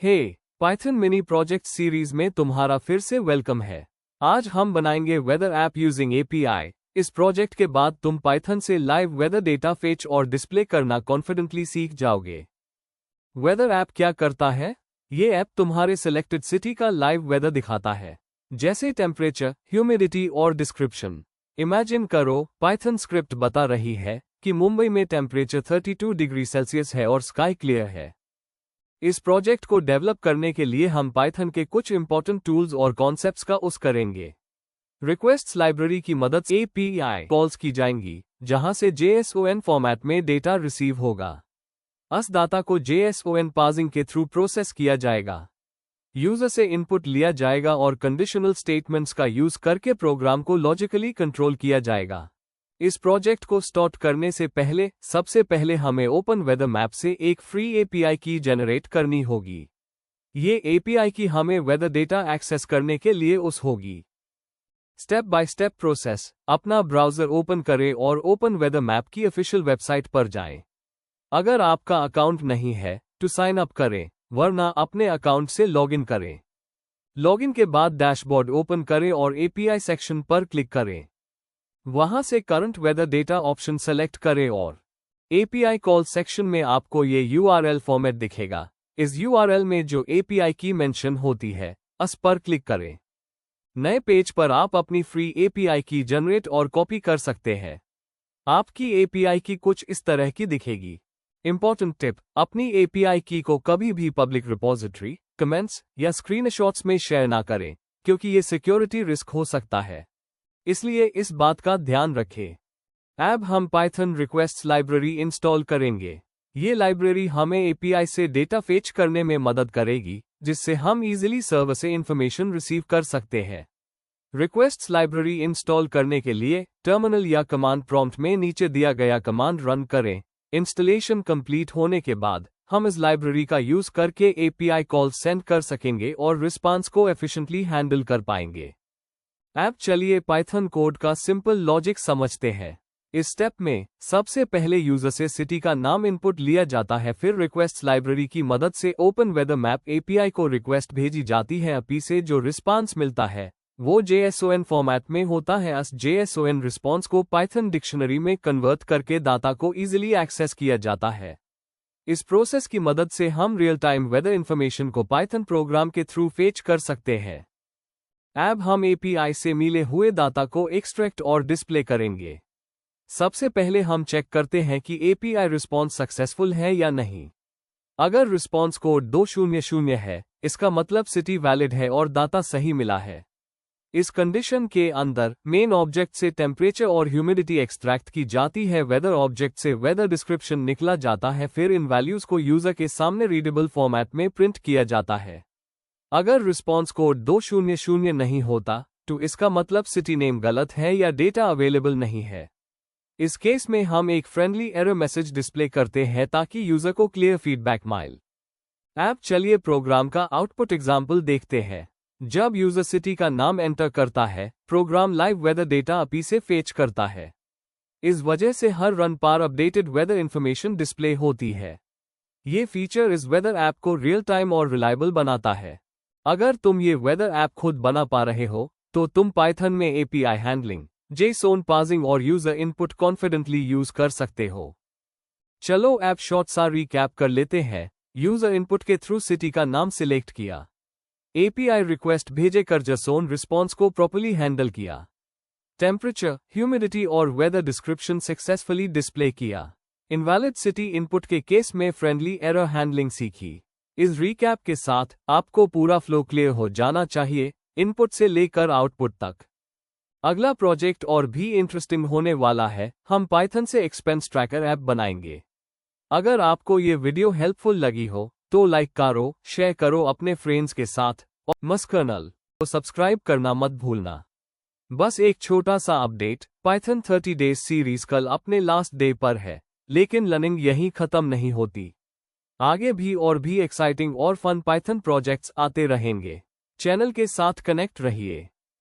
हे, Python mini project series में तुम्हारा फिर से वेलकम है। आज हम बनाएंगे वेदर ऐप यूजिंग एपीआई। इस प्रोजेक्ट के बाद तुम पाइथन से लाइव वेदर डेटा फेच और डिस्प्ले करना कॉन्फिडेंटली सीख जाओगे। वेदर ऐप क्या करता है? ये ऐप तुम्हारे सिलेक्टेड सिटी का लाइव वेदर दिखाता है, जैसे टेम्परेचर, ह्यूमिडिटी और डिस्क्रिप्शन। इमेजिन करो, पाइथन स्क्रिप्ट बता रही है कि मुंबई में टेम्परेचर 32 डिग्री सेल्सियस है और स्काई क्लियर है। इस प्रोजेक्ट को डेवलप करने के लिए हम पाइथन के कुछ इंपॉर्टेंट टूल्स और कॉन्सेप्ट्स का यूज करेंगे। रिक्वेस्ट्स लाइब्रेरी की मदद से एपीआई कॉल्स की जाएंगी, जहां से JSON फॉर्मेट में डेटा रिसीव होगा। इस डाटा को JSON पार्सिंग के थ्रू प्रोसेस किया जाएगा। यूजर से इनपुट लिया जाएगा और कंडीशनल स्टेटमेंट्स का यूज करके प्रोग्राम को लॉजिकली कंट्रोल किया जाएगा। इस प्रोजेक्ट को स्टार्ट करने से पहले सबसे पहले हमें ओपन वेदर मैप से एक फ्री एपीआई की जनरेट करनी होगी। ये एपीआई की हमें वेदर डेटा एक्सेस करने के लिए उस होगी। Step by step process. अपना ब्राउजर ओपन करें और ओपन वेदर मैप की ऑफिशियल वेबसाइट पर जाएं। अगर आपका अकाउंट नहीं है तो साइन अप करें, वरना अपने अकाउंट से लॉगिन करें। लॉगिन के बाद डैशबोर्ड ओपन करें और एपीआई सेक्शन पर क्लिक करें। वहां से current weather data option select करें और एपीआई कॉल सेक्शन में आपको ये URL फॉर्मेट दिखेगा। इस URL में जो एपीआई की मेंशन होती है, उस पर क्लिक करें। नए पेज पर आप अपनी फ्री एपीआई की जनरेट और कॉपी कर सकते हैं। आपकी एपीआई की कुछ इस तरह की दिखेगी। इंपॉर्टेंट टिप, अपनी एपीआई की को कभी भी पब्लिक रिपोजिटरी, कमेंट्स या स्क्रीनशॉट्स में शेयर ना करें, क्योंकि ये सिक्योरिटी रिस्क हो सकता है, इसलिए इस बात का ध्यान रखें। अब हम पाइथन रिक्वेस्ट्स लाइब्रेरी इंस्टॉल करेंगे। ये लाइब्रेरी हमें एपीआई से डेटा फेच करने में मदद करेगी, जिससे हम इजीली सर्वर से इंफॉर्मेशन रिसीव कर सकते हैं। रिक्वेस्ट्स लाइब्रेरी इंस्टॉल करने के लिए टर्मिनल या कमांड प्रॉम्प्ट में नीचे दिया गया कमांड रन करें। इंस्टॉलेशन कंप्लीट होने के बाद हम इस लाइब्रेरी का यूज करके एपीआई कॉल सेंड कर सकेंगे और रिस्पांस को एफिशिएंटली हैंडल कर पाएंगे। अब चलिए पाइथन कोड का सिंपल लॉजिक समझते हैं। इस स्टेप में सबसे पहले यूजर से सिटी का नाम इनपुट लिया जाता है, फिर रिक्वेस्ट लाइब्रेरी की मदद से ओपन वेदर मैप एपीआई को रिक्वेस्ट भेजी जाती है। अपी से जो रिस्पांस मिलता है वो JSON फॉर्मेट में होता है। इस JSON रिस्पांस को पाइथन डिक्शनरी में कन्वर्ट करके डाटा को इजीली एक्सेस किया जाता है। इस प्रोसेस की मदद से हम रियल टाइम वेदर इंफॉर्मेशन को पाइथन प्रोग्राम के थ्रू फेच कर सकते हैं। अब हम एपीआई से मिले हुए डाटा को एक्सट्रैक्ट और डिस्प्ले करेंगे। सबसे पहले हम चेक करते हैं कि एपीआई रिस्पॉन्स सक्सेसफुल है या नहीं। अगर रिस्पॉन्स कोड 200 है, इसका मतलब सिटी वैलिड है और डाटा सही मिला है। इस कंडीशन के अंदर मेन ऑब्जेक्ट से टेम्परेचर और ह्यूमिडिटी एक्सट्रैक्ट की जाती है, वेदर ऑब्जेक्ट से वेदर डिस्क्रिप्शन निकला जाता है, फिर इन वैल्यूज को यूजर के सामने रीडेबल फॉर्मेट में प्रिंट किया जाता है। अगर रिस्पॉन्स कोड 200 नहीं होता तो इसका मतलब सिटी नेम गलत है या डेटा अवेलेबल नहीं है। इस केस में हम एक फ्रेंडली एरर मैसेज डिस्प्ले करते हैं ताकि यूजर को क्लियर फीडबैक मिले। अब चलिए प्रोग्राम का आउटपुट एग्जाम्पल देखते हैं। जब यूजर सिटी का नाम एंटर करता है, प्रोग्राम लाइव वेदर डेटा अपी से फेच करता है। इस वजह से हर रन पर अपडेटेड वेदर इंफॉर्मेशन डिस्प्ले होती है। ये फीचर इस वेदर ऐप को रियल टाइम और रिलायबल बनाता है। अगर तुम ये वेदर ऐप खुद बना पा रहे हो तो तुम पाइथन में एपीआई हैंडलिंग, JSON पार्सिंग और यूजर इनपुट कॉन्फिडेंटली यूज कर सकते हो। चलो ऐप शॉर्ट सा रिकैप कर लेते हैं। यूजर इनपुट के थ्रू सिटी का नाम सिलेक्ट किया, एपीआई रिक्वेस्ट भेजे कर JSON रिस्पॉन्स को प्रॉपर्ली हैंडल किया, टेम्परेचर, ह्यूमिडिटी और वेदर डिस्क्रिप्शन सक्सेसफुली डिस्प्ले किया, इनवैलिड सिटी इनपुट के केस में फ्रेंडली एरर हैंडलिंग सीखी। इस रिकैप के साथ आपको पूरा फ्लो क्लियर हो जाना चाहिए, इनपुट से लेकर आउटपुट तक। अगला प्रोजेक्ट और भी इंटरेस्टिंग होने वाला है। हम पाइथन से एक्सपेंस ट्रैकर ऐप बनाएंगे। अगर आपको ये वीडियो हेल्पफुल लगी हो तो लाइक करो, शेयर करो अपने फ्रेंड्स के साथ और मस्कर्नल को सब्सक्राइब करना मत भूलना। बस एक छोटा सा अपडेट, पाइथन 30 डेज सीरीज कल अपने लास्ट डे पर है, लेकिन लर्निंग यहीं खत्म नहीं होती। आगे भी एक्साइटिंग और फन पाइथन प्रोजेक्ट्स आते रहेंगे। चैनल के साथ कनेक्ट रहिए।